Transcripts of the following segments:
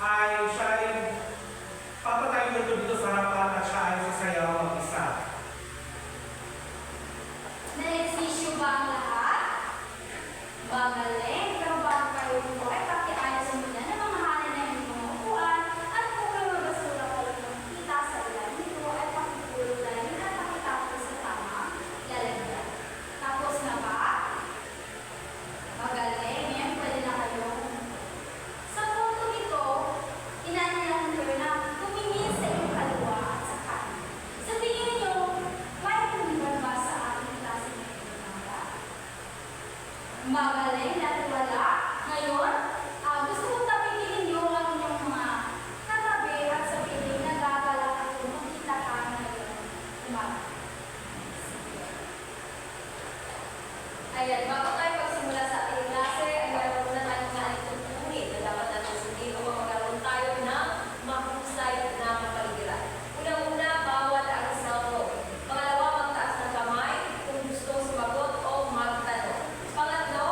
ay siya ay papatayin dito sa harapan at siya ay sasayaw mag-isa. Naisisyo ba ang lahat? Magaling, pero bago kayo po ay pakiayos muna na mga hanan na hindi mga upuan at kung may mga basura kayo makikita sa ilan nito ay pakipulog na yun at pakitapos sa tamang lalagyan. Tapos na ba? Magaling, yan pwede na kayo. Sa punto nito, inaanyayahan kayo na tumingin sa iyong kaliwa at sa kanan. Sa tingin nyo, may kumiban ba sa ating klase ng pinagmamala? Magaling at wala. Ngayon, gusto kong tapitin niyo ang inyong mga katabi at sabihin na gagala kayo makita ka ngayon umaga. Ayan, bago tayo pagsimula sa ating klase, ay meron na tayong ganitong unit na dapat natin sundin upang magkaroon tayo ng mahusay na kapaligiran. Unang-una, bawat ang cellphone. Pangalawa, magtaas ng kamay kung gustong sumagot o magtanong. Pangatlo,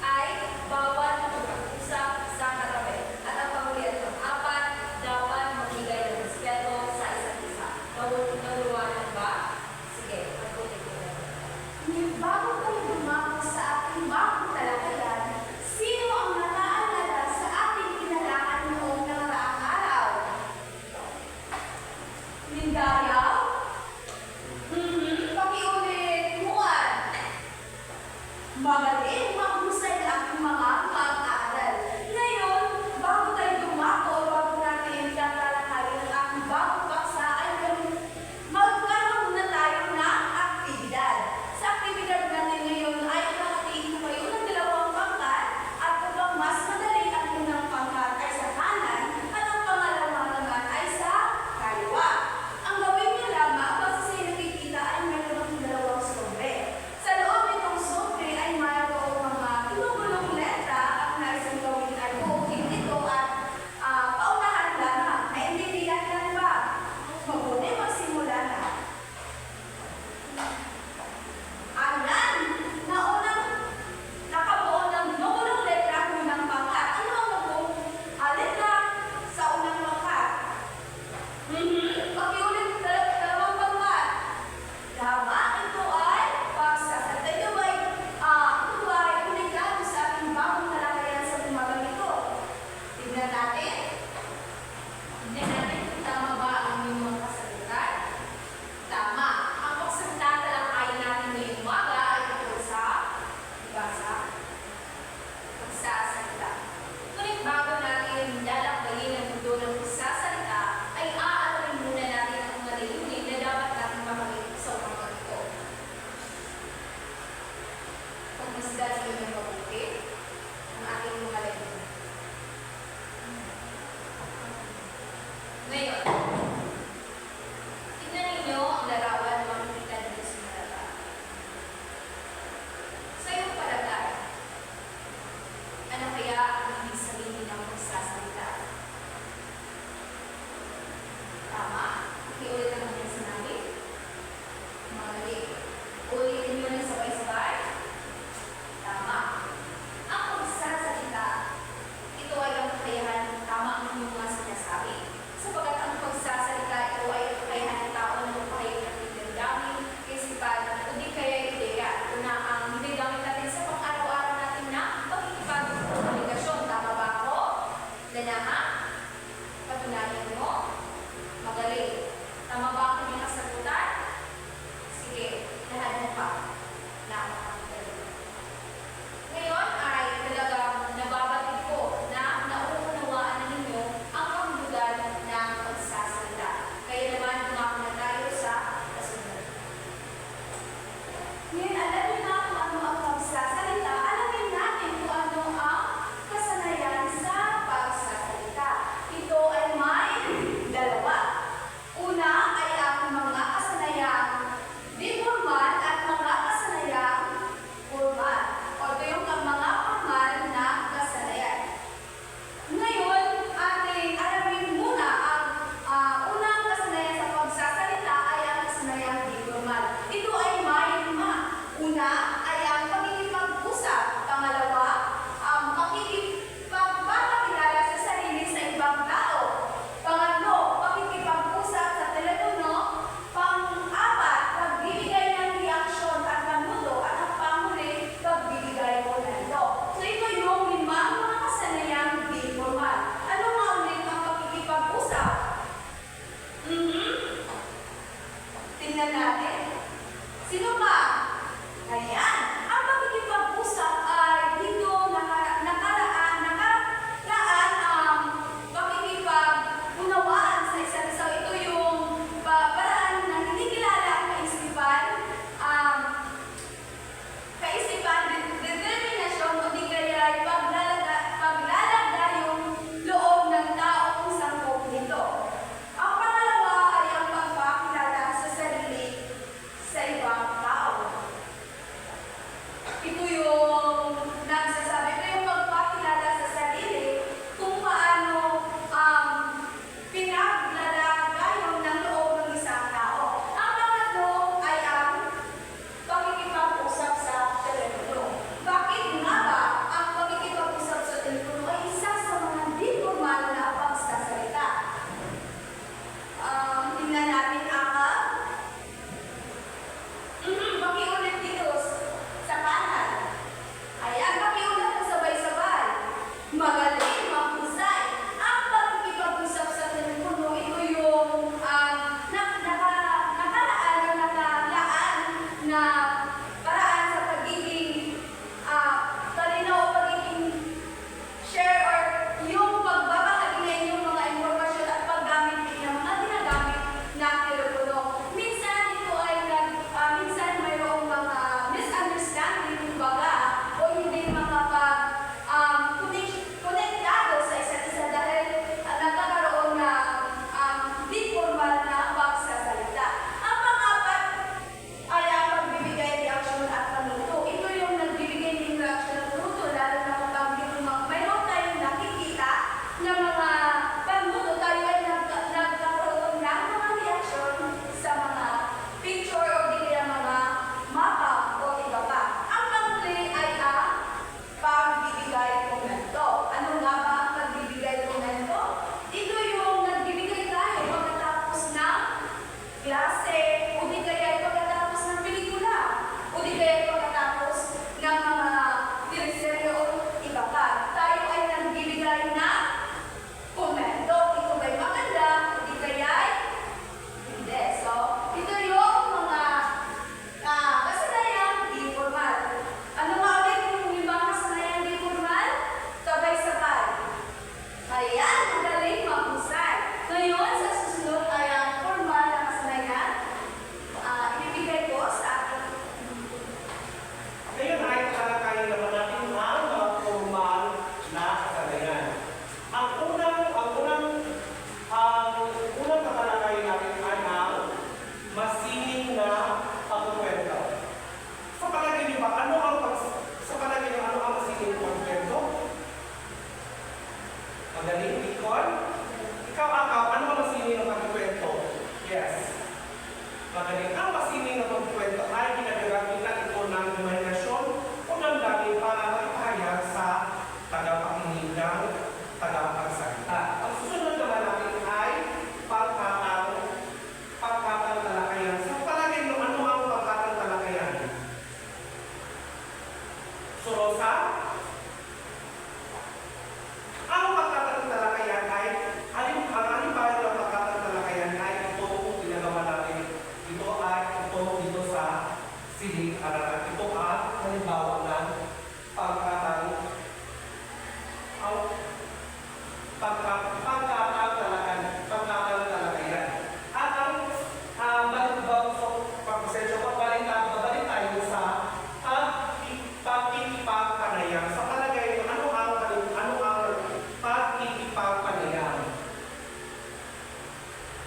ay bawat mag-usap sa katabi. At ang panghuli at pang-apat, dapat magbigay ng respeto sa isa't isa. Naluwanan ba? Sige, magputin ko na. Bago tayo dumako sa ating bagong talakayan, sino ang nataalala sa ating kinalaan noong nakaraang araw? Lindayaw? Pakiulit, Juan. Magaling, mahusay na aking mga mag-aaral. Ngayon, bago tayo dumako, bago natin tatalakayin ang aking bagong paksa, ay magkaroon muna tayo ng aktibidad. Sa aktibidad natin ngayon ay nakatingin ko kayo ng dalawang pangkat at upang mas madali ang unang pangkat ay sa kanan at ang pangalawa naman ay sa kaliwa. Ang gawin niyo lamang basta sa nakikita ay mayroon ng dalawang sobre. Sa loob nitong sobre ay mayroong mga pinugulong letra at naisang gawin ay buukin ito at paunahan lamang. Naintindihan yan ba? Mabuti, magsimula na. Anan, na unang nakabuo ng binubulong letra ang unang pangkat. Ano ang nabuong letra sa unang pangkat? Pakiulit, dalawang pangkat. Tama, ito ay pagsasalita. Ito ay kuligado sa ating bagong talakayan sa umagang ito. Tignan natin. Tignan natin kung tama ba ang inyong mga kasagutan. Tama. Ang pagsalita talakayan natin ngayong umaga ay tungkol sa pagsasalita. Ngunit bago natin lalakbayin ang mundo ng pagsasalita, ay aaraling muna natin ang mga layunin na dapat natin makamit sa umaga ito. Pagmasdan sa inyong mabuti ang ating mga layunin. Ngayon, tignan ninyo ang larawan na makikita dito sa marata. Sa iyong palagay, ano kaya ang ibig sabihin ng pagsasalita? Tama? Iulit ang mga sinabi? Magaling. Ulitin nyo na sabay-sabay? Tama. Ang pagsasalita, ito ay ang kakayahan ng tama ang inyong mga sinasabi. Sapagkat ang pagsasalita, ito ay ang kakayahan ng tao na magpahayag ng damdamin, kaisipan, o di kaya ideya. Ito na ang ginagamit natin sa pang-araw-araw natin na pagkikipag-komunikasyon. Tama ba ako? Lanaha? Patunayan mo? Magaling. Tama ba ang inyong kasagutan? Sige, lahat mo pa. Napakagaling. Ngayon ay talagang nababatid ko na nauunawaan na ninyo ang kahulugan ng pagsasalita. Kaya naman, dumako na tayo sa kasunod. Ngayon, alam niyo na kung ano ang pagsasalita. Alamin natin kung ano ang kasanayan sa pagsasalita. Ito ay may dalawa. Una ay ang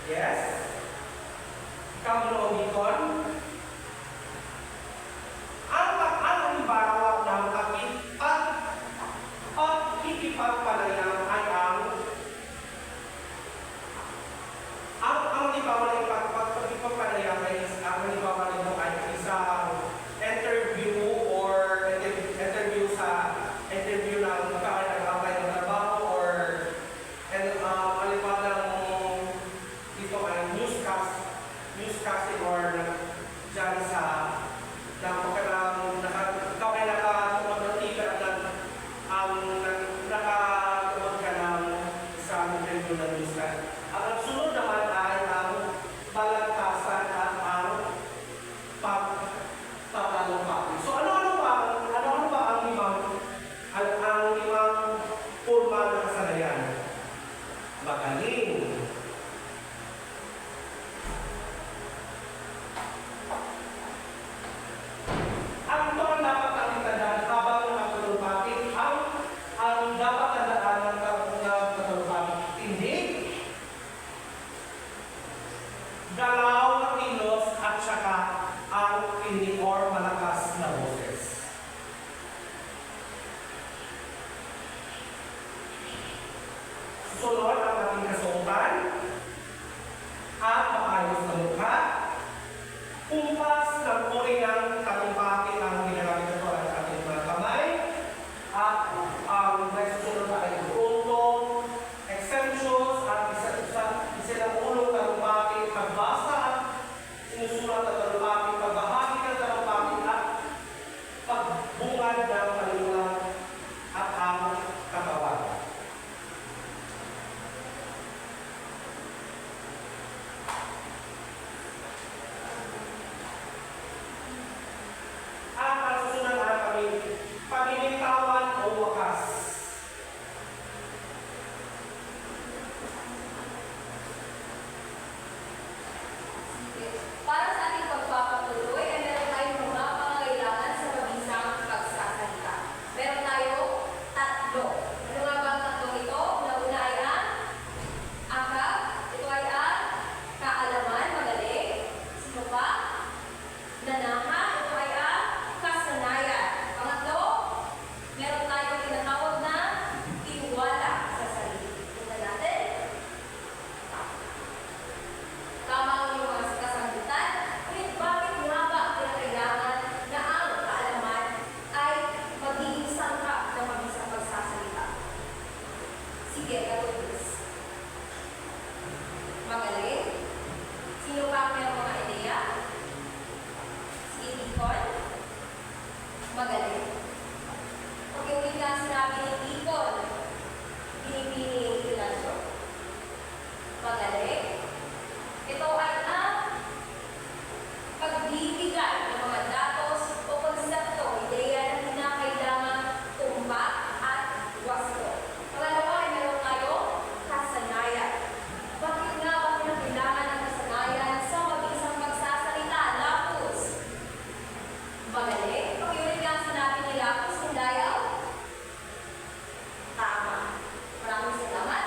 Yes? Ikaw noong Bicol? Ang halimbawa ng pagkikipagpalayang ay ang halimbawa ng pagkikipagpalayang ay ang halimbawa nito ay isang interview or interview ng kakailangan ng trabaho or halimbawa ng dito ay newscasting or dyan sa ikaw ay nakatuwag ng ticket at nakatuwag ka ng isang interview ng newscast. Ang sunod naman ay ang balagtasan at ang pagtatalupati. So ano ba ang limang forma ng kasanayan? Magaling. Ang ito ang dapat natin tandaan habang nagtatalupati. Ang dapat tandaan ng nagtatalupati. Hindi. Galaw na kilos at saka ang tinig or malakas na boses. Sunod ang ating kasuotan at maayos na mukha. Kumpas ng uri ng talumpati ang ginagamit ito at ating mga kamay. At ang nasusunod ay punto, exemptions at isa ng ulong talumpati, pagbasa at sinusulat ng talumpati, pagbahagi ng talumpati at pagbungad ng talumpati at ang katawan. At ang susunod ay pamimitawan o wakas. Para sa ating pagpapatuloy, ay meron tayong mga pangangailangan sa mabisang pagsasalita. Meron tayo tatlo. Ano nga ba ang tatlong ito? Una ay ang akap. Ito ay ang kaalaman, magaling. Sino pa? Nanaha. Ito ay ang kasanayan. Pangatlo, meron tayong tinatawag na tiwala sa sarili. Tignan natin. Tama ang iyong mga kasagutan. Ngunit bakit nga ba kinakailangan na ang kaalaman ay magiging sangkap ng mabisang pagsasalita? Sige, katulis. Magaling. Sino pa ang mayroong mga ideya? Sige, Ticon. Magaling. Pag-iulit nga ang sinabi ni Ticon, pinipili Ignacio. Magaling. Ito ay ang pagbibigay ng mga datos o konsepto, ideya na kinakailangan tumpak at wasto. Pangalawa ay meron tayo kasanayan. Bakit nga ba kinakailangan ng kasanayan sa mabisang pagsasalita? Lapus. Magaling. Pag-iulit nga ang sinabi ni Lapus, Hindayaw. Tama. Maraming salamat.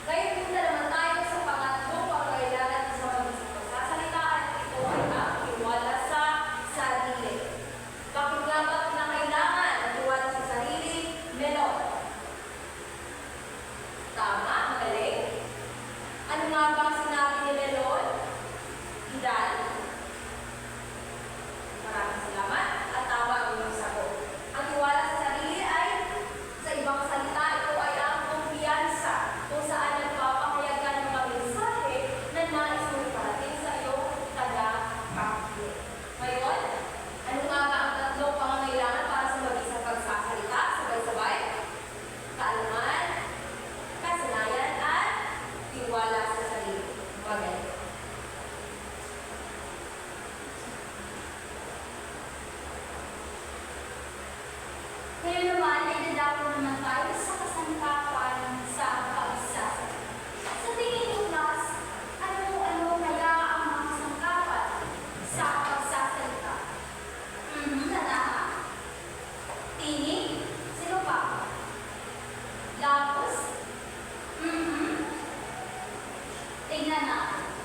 Ngayon punta naman tayo sa pangatlong pangangailangan sa mabisang pagsasalita at ito ay ang tiwala sa sarili. Bakit nga ba kinakailangan ang tiwala sa sarili? Melon. Tama, magaling. Ano nga ba ang sinabi ni Melon? Hidal. Maraming salamat at tama ang inyong sagot. Ang tiwala sa sarili ay, sa ibang salita, ito ay ang kumpiyansa kung saan nagpapahayag ka ng mga mensahe na nais mo iparating sa iyong taga-pakikinig. Ngayon, ano nga ba ang tatlong pangangailangan para sa mabisang pagsasalita? Sabay-sabay. Kaalaman, kasanayan, at tiwala sa sarili. Magaling. Ngayon naman, ay dadako naman tayo sa kasangkapan sa pagsasalita. Sa tingin mo, class, ano kaya ang mga kasangkapan sa pagsasalita? Nanaha. Tinig. Sino pa? Lapos. Tingnan natin.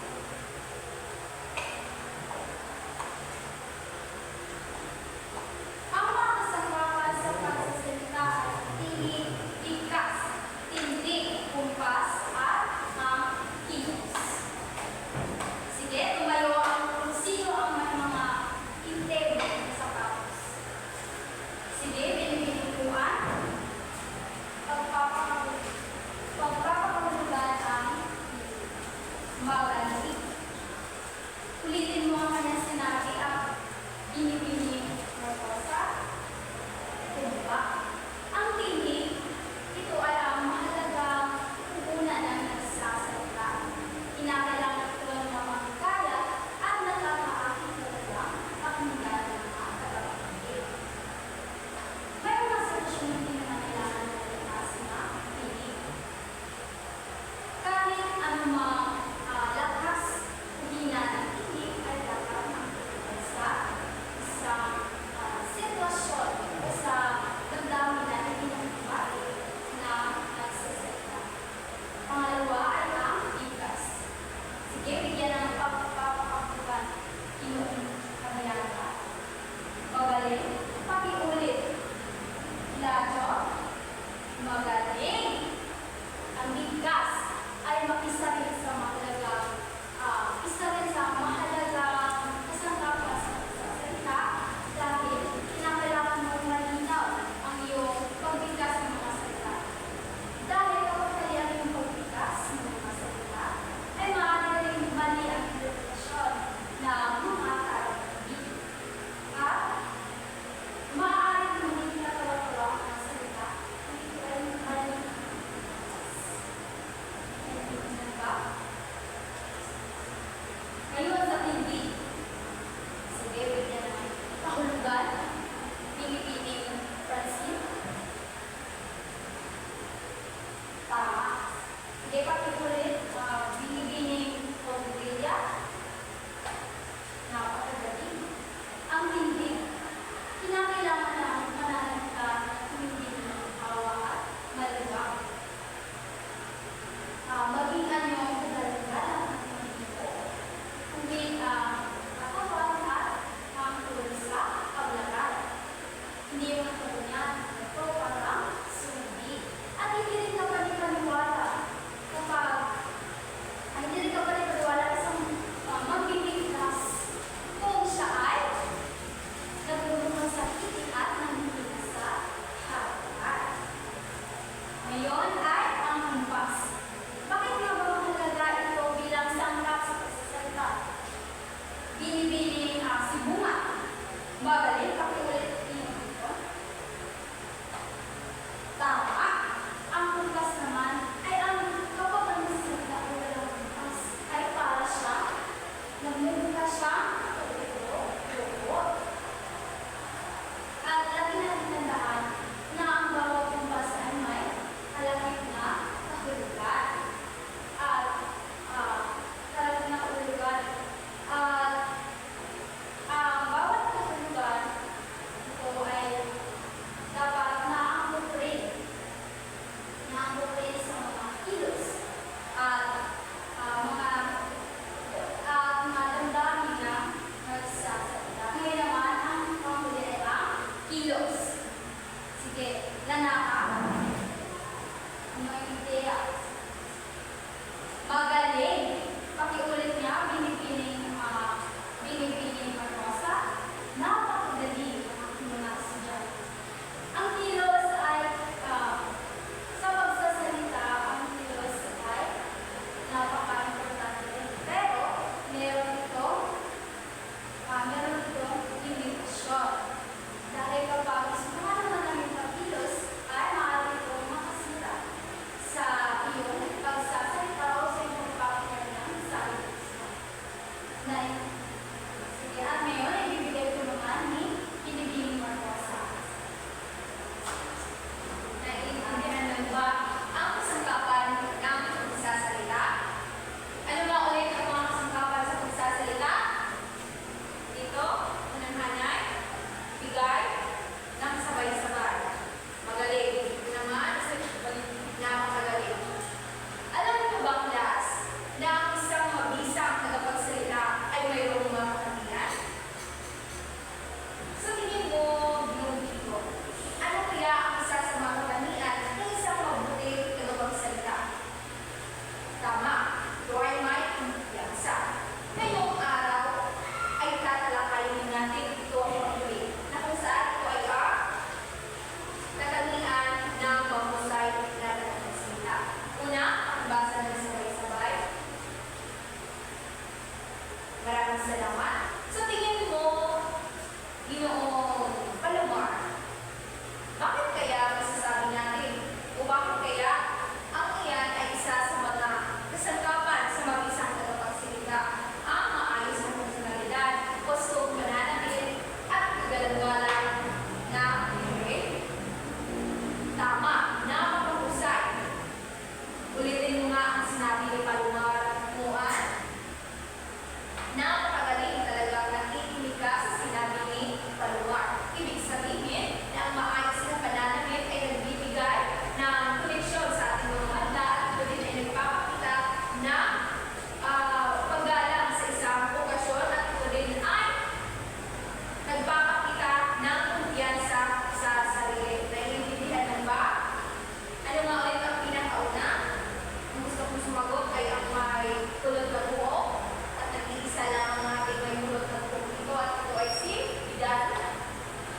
kulot na buhok at nag-iisa lang ang ating may kulot na buhok dito at ito ay si Bidan.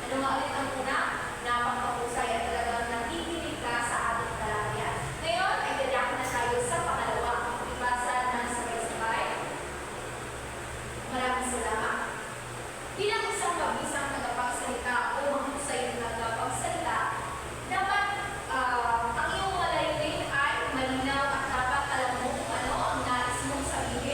Ano nga ulit ang una? Napakahusay at talagang nakikinig ka sa ating talakyan. Ngayon ay dadako na tayo sa pangalawa. Ibasa ng sabay-sabay. Maraming salamat. Bilang isang mabisang tagapagsalita o mahusay na tagapagsalita, dapat ang iyong malayunin ay malinaw at dapat alam mo kung ano ang nais mong sabihin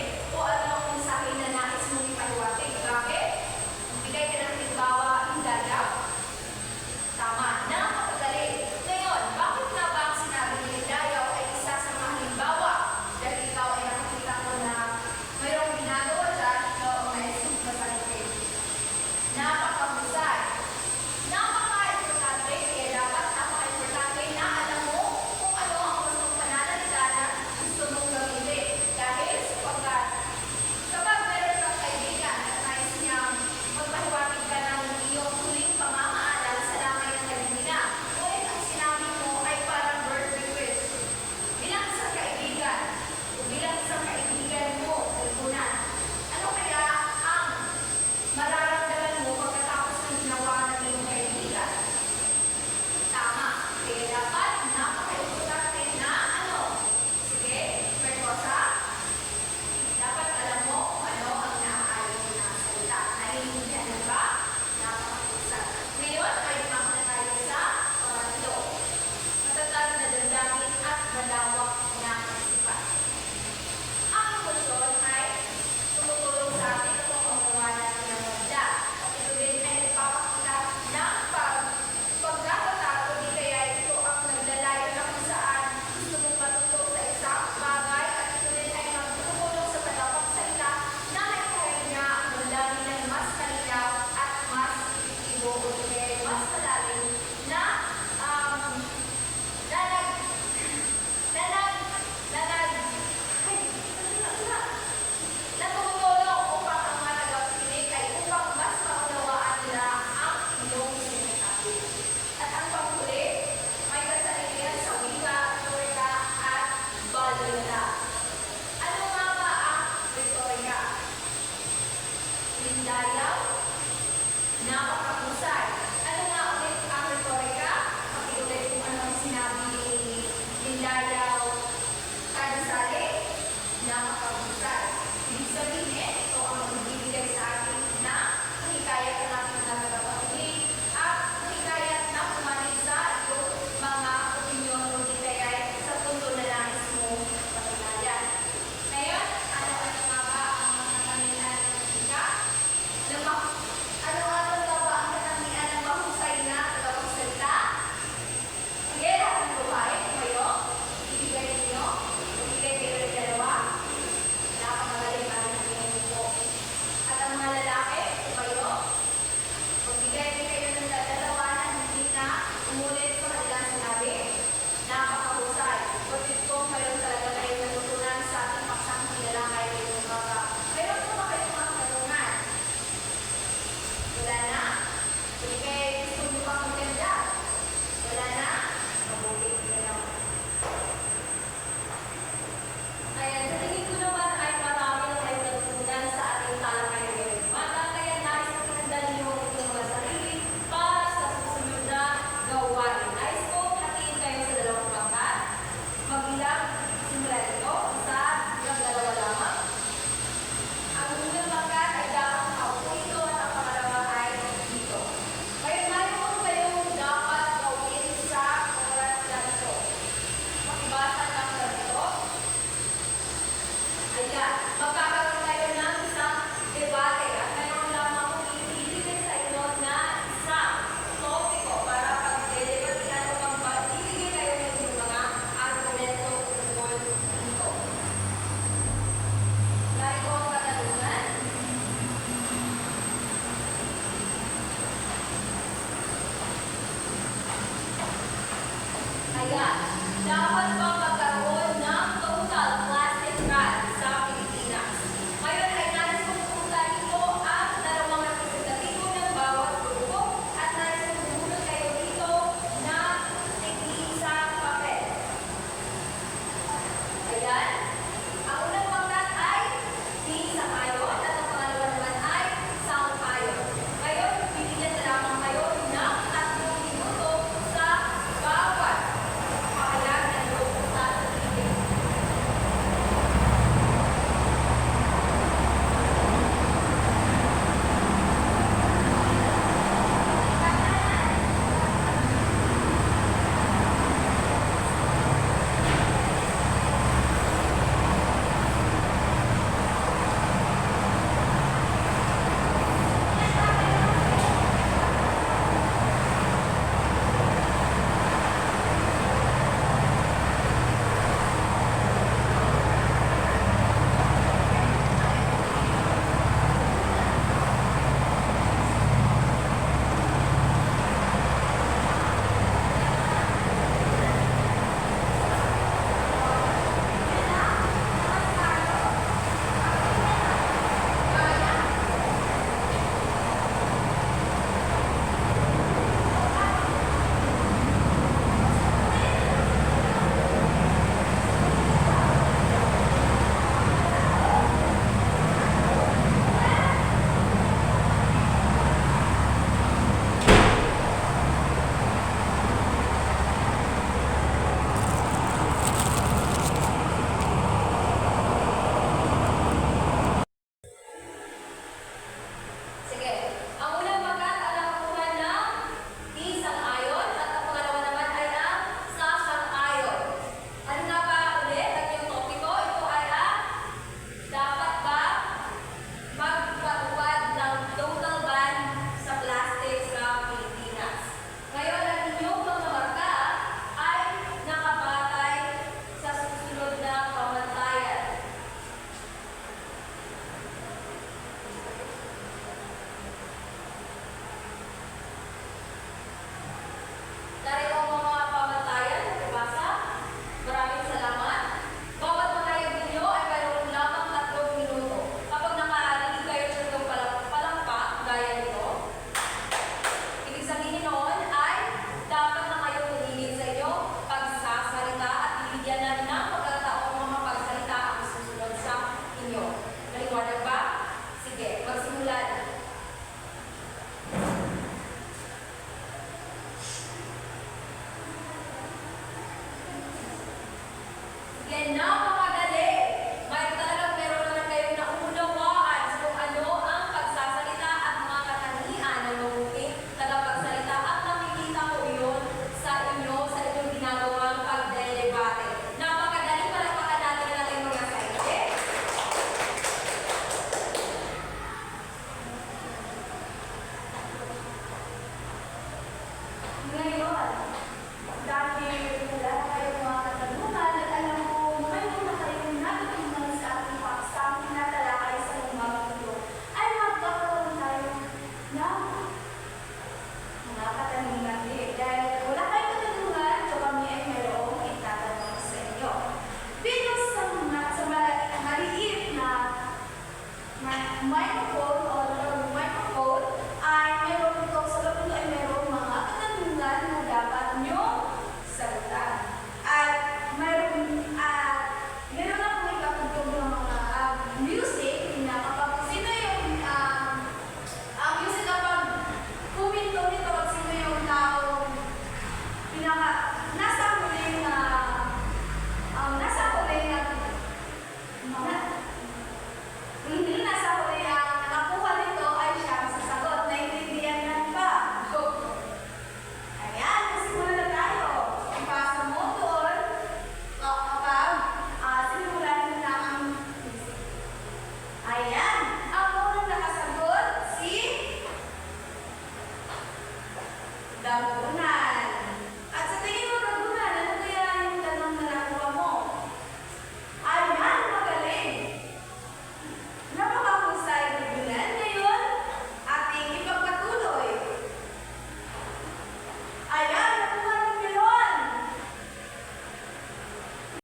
may